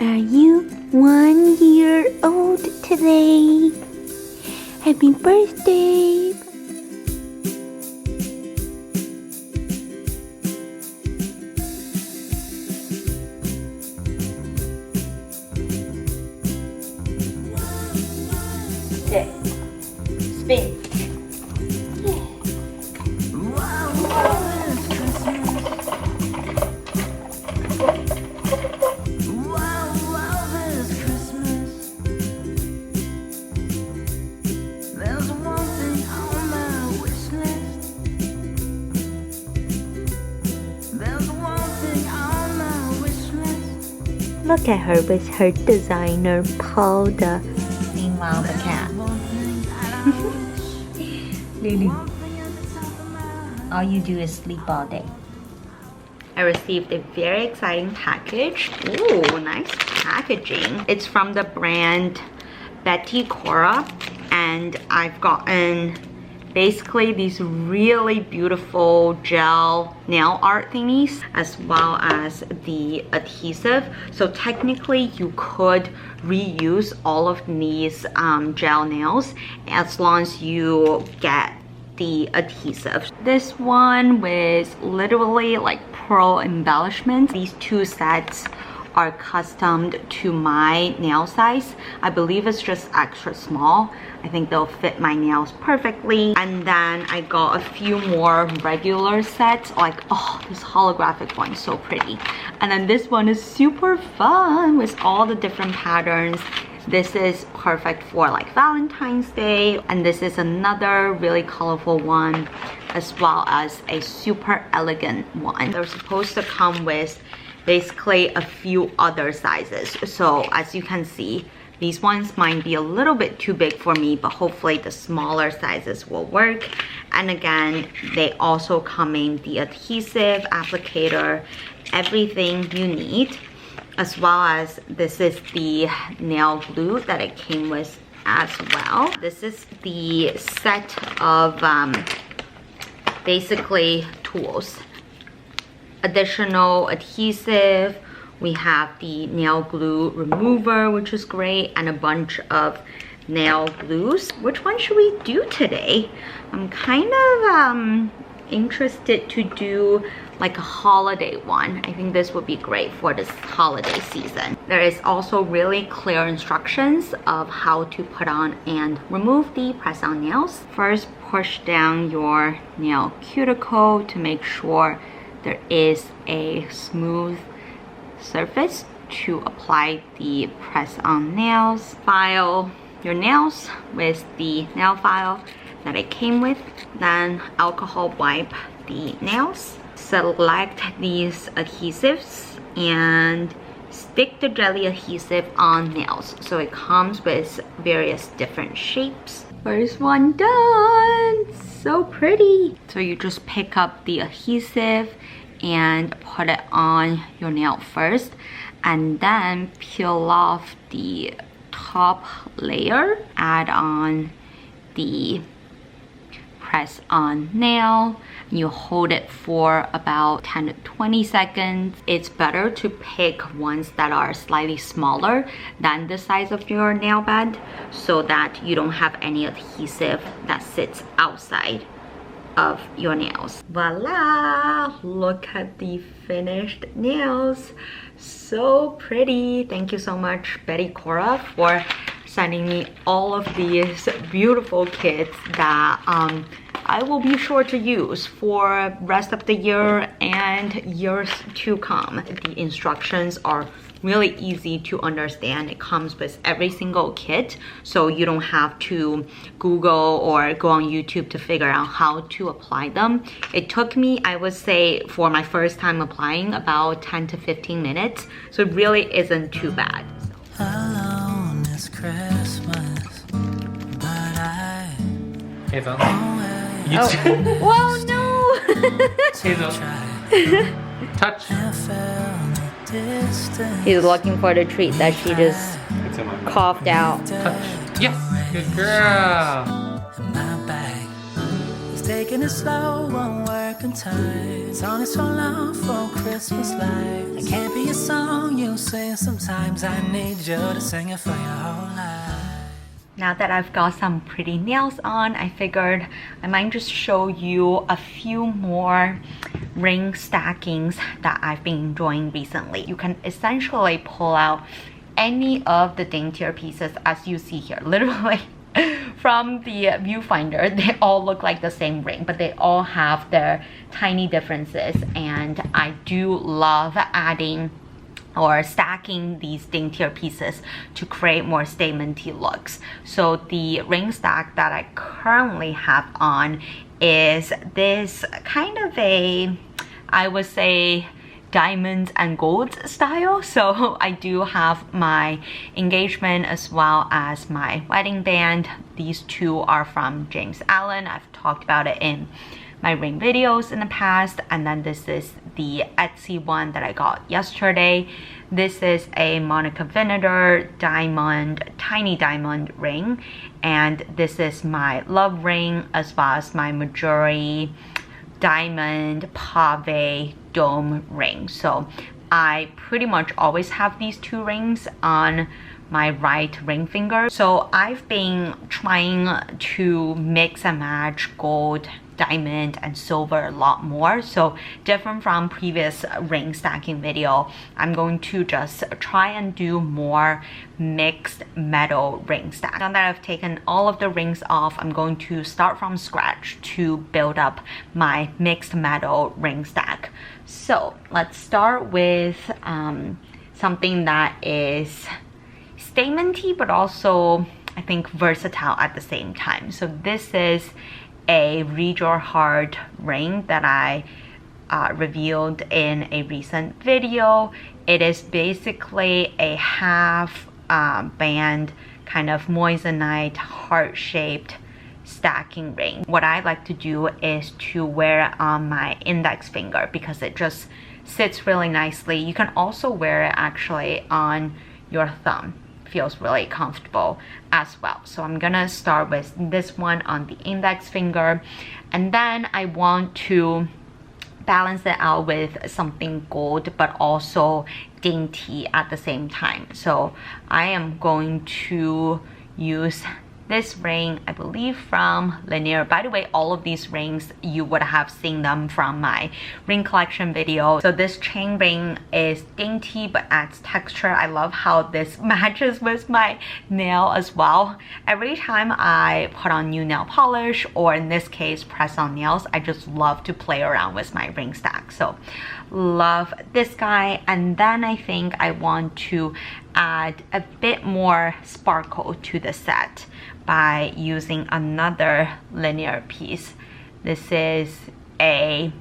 Are you 1 year old today? Happy birthday! Spin. Look at her with her designer powder. Meanwhile, the cat. Lily, all you do is sleep all day. I received a very exciting package. Ooh, nice packaging. It's from the brand BettyCora, and I've gotten basically these really beautiful gel nail art thingies as well as the adhesive. So technically you could reuse all of these gel nails as long as you get the adhesive. This one was literally like pearl embellishments. These two sets are customed to my nail size. I believe it's just extra small. I think they'll fit my nails perfectly. And then I got a few more regular sets, like, oh, this holographic one is so pretty. And then this one is super fun with all the different patterns. This is perfect for like Valentine's Day. And this is another really colorful one, as well as a super elegant one. They're supposed to come with basically a few other sizes. So as you can see, these ones might be a little bit too big for me, but hopefully the smaller sizes will work. And again, they also come in the adhesive, applicator, everything you need, as well as this is the nail glue that it came with as well. This is the set of basically tools. Additional adhesive, we have the nail glue remover, which is great, and a bunch of nail glues. Which one should we do today? I'm kind of interested to do like a holiday one. I think this would be great for this holiday season. There is also really clear instructions of how to put on and remove the press-on nails. First, push down your nail cuticle to make sure there is a smooth surface to apply the press-on nails. File your nails with the nail file that it came with. Then alcohol wipe the nails. Select these adhesives and stick the jelly adhesive on nails. So it comes with various different shapes. First one done! So pretty! So you just pick up the adhesive and put it on your nail first, and then peel off the top layer, add on the press-on nail. You hold it for about 10 to 20 seconds. It's better to pick ones that are slightly smaller than the size of your nail bed so that you don't have any adhesive that sits outside of your nails. Voila! Look at the finished nails. So pretty. Thank you so much, BettyCora, for sending me all of these beautiful kits that I will be sure to use for rest of the year and years to come. The instructions are really easy to understand. It comes with every single kit, so you don't have to Google or go on YouTube to figure out how to apply them. It took me, I would say, for my first time applying, about 10 to 15 minutes, so it really isn't too bad. Alone is Christmas, but I Hazel. Whoa, no! Hazel. Touch. He's looking for the treat that she just coughed out. Touch. Yes, good girl. taking it slow, won't work on time. It's honest for love for Christmas lights. It can't be a song you sing sometimes. I need you to sing it for your whole life. Now that I've got some pretty nails on, I figured I might just show you a few more ring stackings that I've been enjoying recently. You can essentially pull out any of the daintier pieces as you see here. Literally from the viewfinder, they all look like the same ring, but they all have their tiny differences, and I do love adding or stacking these daintier pieces to create more statementy looks. So the ring stack that I currently have on is this kind of a, I would say, diamonds and gold style. So I do have my engagement as well as my wedding band. These two are from James Allen. I've talked about it in my ring videos in the past. And then this is the Etsy one that I got yesterday. This is a Monica Vinader diamond, tiny diamond ring. And this is my love ring as well as my majority diamond pave dome ring. So I pretty much always have these two rings on my right ring finger. So I've been trying to mix and match gold, diamond, and silver a lot more. So different from previous ring stacking video, I'm going to just try and do more mixed metal ring stack. Now that I've taken all of the rings off, I'm going to start from scratch to build up my mixed metal ring stack. So let's start with something that is statementy but also I think versatile at the same time. So this is a Read Your Heart ring that I revealed in a recent video. It is basically a half band kind of moissanite heart-shaped stacking ring. What I like to do is to wear it on my index finger because it just sits really nicely. You can also wear it actually on your thumb. Feels really comfortable as well. So I'm gonna start with this one on the index finger, and then I want to balance it out with something gold but also dainty at the same time. So I am going to use this ring, I believe from Lanier. By the way, all of these rings, you would have seen them from my ring collection video. So this chain ring is dainty but adds texture. I love how this matches with my nail as well. Every time I put on new nail polish, or in this case, press on nails, I just love to play around with my ring stack. So love this guy. And then I think I want to add a bit more sparkle to the set by using another linear piece. This is a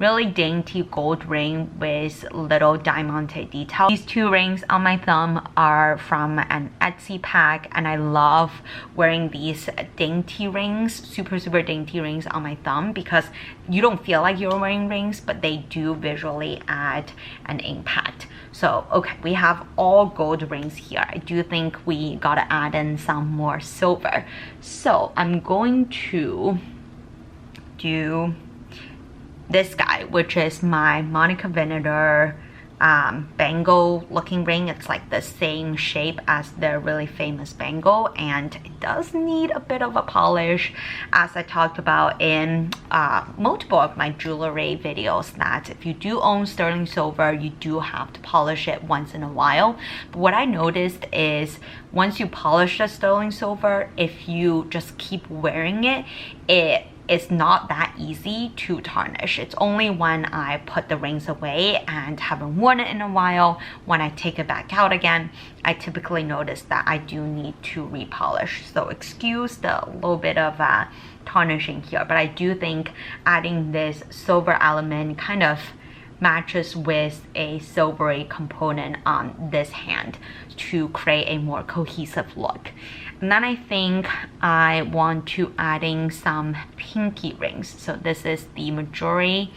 really dainty gold ring with little diamante detail. These two rings on my thumb are from an Etsy pack, and I love wearing these dainty rings, super dainty rings on my thumb because you don't feel like you're wearing rings, but they do visually add an impact. So okay, we have all gold rings here. I do think we gotta add in some more silver. So I'm going to do this guy, which is my Monica Vinader bangle looking ring. It's like the same shape as the really famous bangle, and it does need a bit of a polish, as I talked about in multiple of my jewelry videos, that if you do own sterling silver, you do have to polish it once in a while. But what I noticed is once you polish the sterling silver, if you just keep wearing it, it's not that easy to tarnish. It's only when I put the rings away and haven't worn it in a while, when I take it back out again, I typically notice that I do need to repolish. So excuse the little bit of tarnishing here, but I do think adding this silver element kind of matches with a silvery component on this hand to create a more cohesive look. And then I think I want to add in some pinky rings. So this is the majority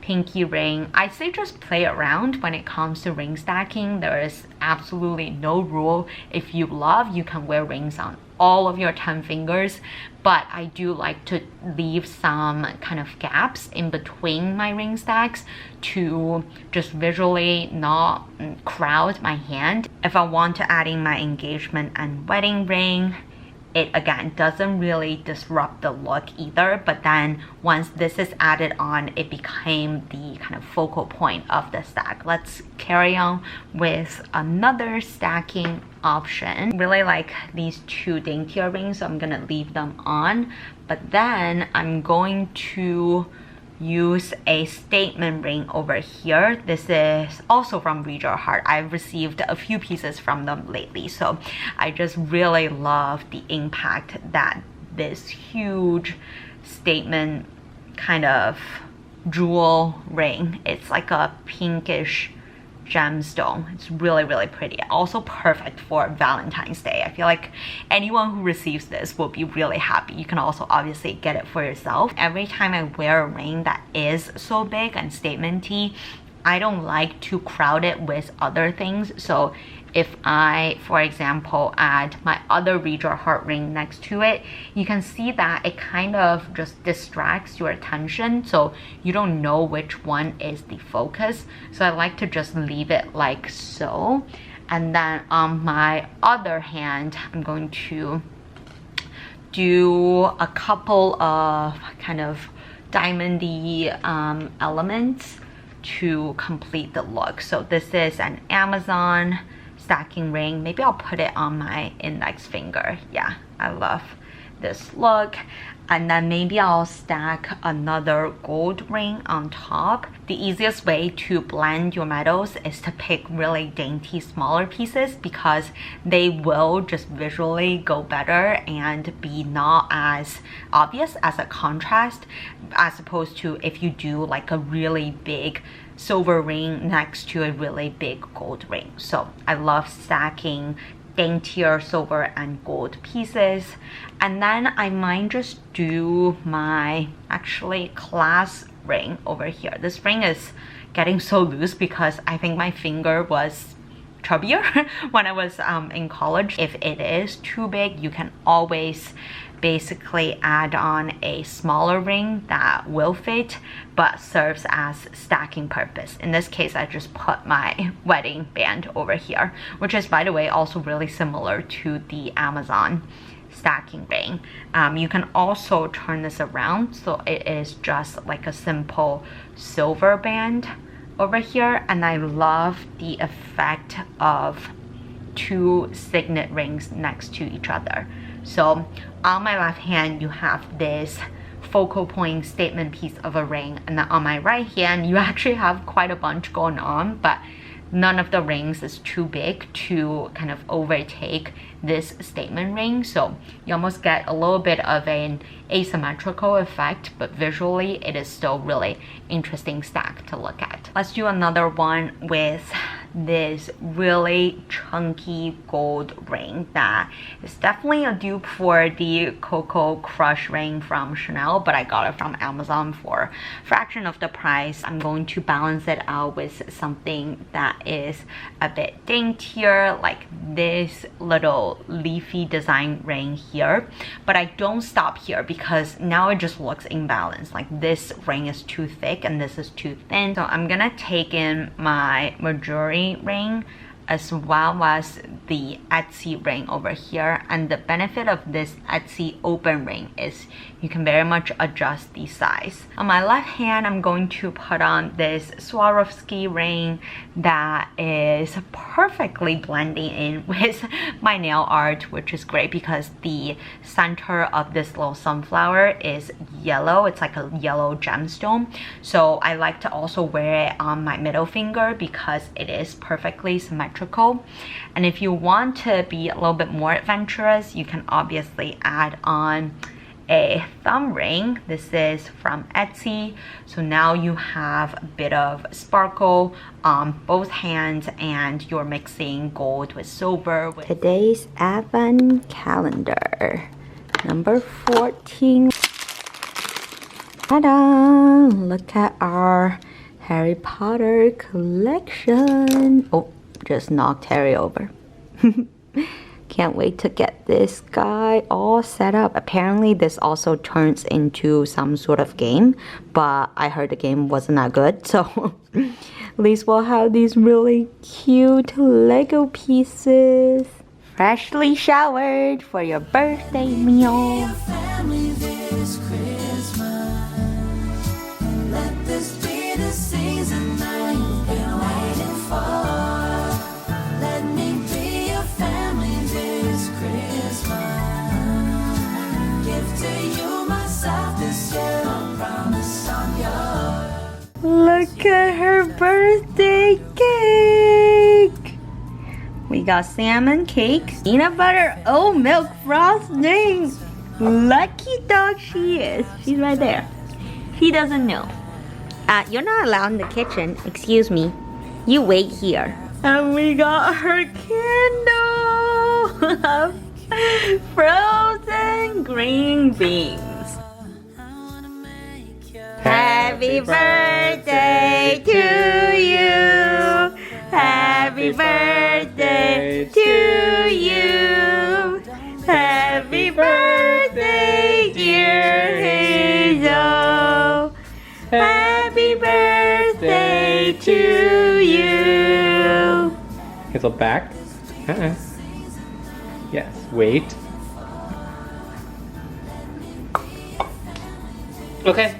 pinky ring. I say just play around when it comes to ring stacking. There is absolutely no rule. If you love, you can wear rings on all of your 10 fingers, but I do like to leave some kind of gaps in between my ring stacks to just visually not crowd my hand. If I want to add in my engagement and wedding ring, it again doesn't really disrupt the look either, but then once this is added on, it became the kind of focal point of the stack. Let's carry on with another stacking option. Really like these two daintier rings, so I'm gonna leave them on, but then I'm going to use a statement ring over here. This is also from Read Your Heart. I've received a few pieces from them lately, so I just really love the impact that this huge statement kind of jewel ring, it's like a pinkish gemstone. It's really, really pretty. Also perfect for Valentine's Day. I feel like anyone who receives this will be really happy. You can also obviously get it for yourself. Every time I wear a ring that is so big and statement-y, I don't like to crowd it with other things. So if I, for example, add my other Read Your Heart ring next to it, you can see that it kind of just distracts your attention, so you don't know which one is the focus. So I like to just leave it like so. And then on my other hand, I'm going to do a couple of kind of diamondy elements to complete the look. So this is an Amazon stacking ring. Maybe I'll put it on my index finger. Yeah, I love this look. And then maybe I'll stack another gold ring on top. The easiest way to blend your metals is to pick really dainty smaller pieces, because they will just visually go better and be not as obvious as a contrast, as opposed to if you do like a really big silver ring next to a really big gold ring. So I love stacking daintier silver and gold pieces. And then I might just do my actually class ring over here. This ring is getting so loose because I think my finger was chubbier when I was in college. If it is too big, you can always basically add on a smaller ring that will fit but serves as stacking purpose. In this case, I just put my wedding band over here, which is, by the way, also really similar to the Amazon stacking ring. You can also turn this around, so it is just like a simple silver band over here, and I love the effect of two signet rings next to each other. So on my left hand, you have this focal point statement piece of a ring, and then on my right hand, you actually have quite a bunch going on, but none of the rings is too big to kind of overtake this statement ring. So you almost get a little bit of an asymmetrical effect, but visually it is still really interesting stack to look at. Let's do another one with this really chunky gold ring that is definitely a dupe for the Coco Crush ring from Chanel, but I got it from Amazon for a fraction of the price. I'm going to balance it out with something that is a bit daintier, like this little leafy design ring here, but I don't stop here because now it just looks imbalanced. Like this ring is too thick and this is too thin. So I'm gonna take in my Majuri ring as well as the Etsy ring over here. And the benefit of this Etsy open ring is you can very much adjust the size. On my left hand, I'm going to put on this Swarovski ring that is perfectly blending in with my nail art, which is great because the center of this little sunflower is yellow. It's like a yellow gemstone. So I like to also wear it on my middle finger because it is perfectly symmetrical. And if you want to be a little bit more adventurous, you can obviously add on a thumb ring. This is from Etsy. So now you have a bit of sparkle on both hands and you're mixing gold with silver. Today's Advent calendar, number 14. Ta-da! Look at our Harry Potter collection. Oh, just knocked Harry over. Can't wait to get this guy all set up. Apparently this also turns into some sort of game, but I heard the game wasn't that good, so at least we'll have these really cute Lego pieces. Freshly showered for your birthday meal. Let this be the season that you've been waiting for. Let me be your family this Christmas. Give to you myself this year, I promise I'm yours. Look at her birthday cake. We got salmon cake, peanut butter, oat milk frosting. Lucky dog she is. She's right there. She doesn't know. You're not allowed in the kitchen. Excuse me. You wait here. And we got her candle. Frozen green beans. Happy birthday to you. Happy birthday to you. Happy birthday, dear Hazel. Happy birthday to you. Hazel back. Yes, wait. Okay.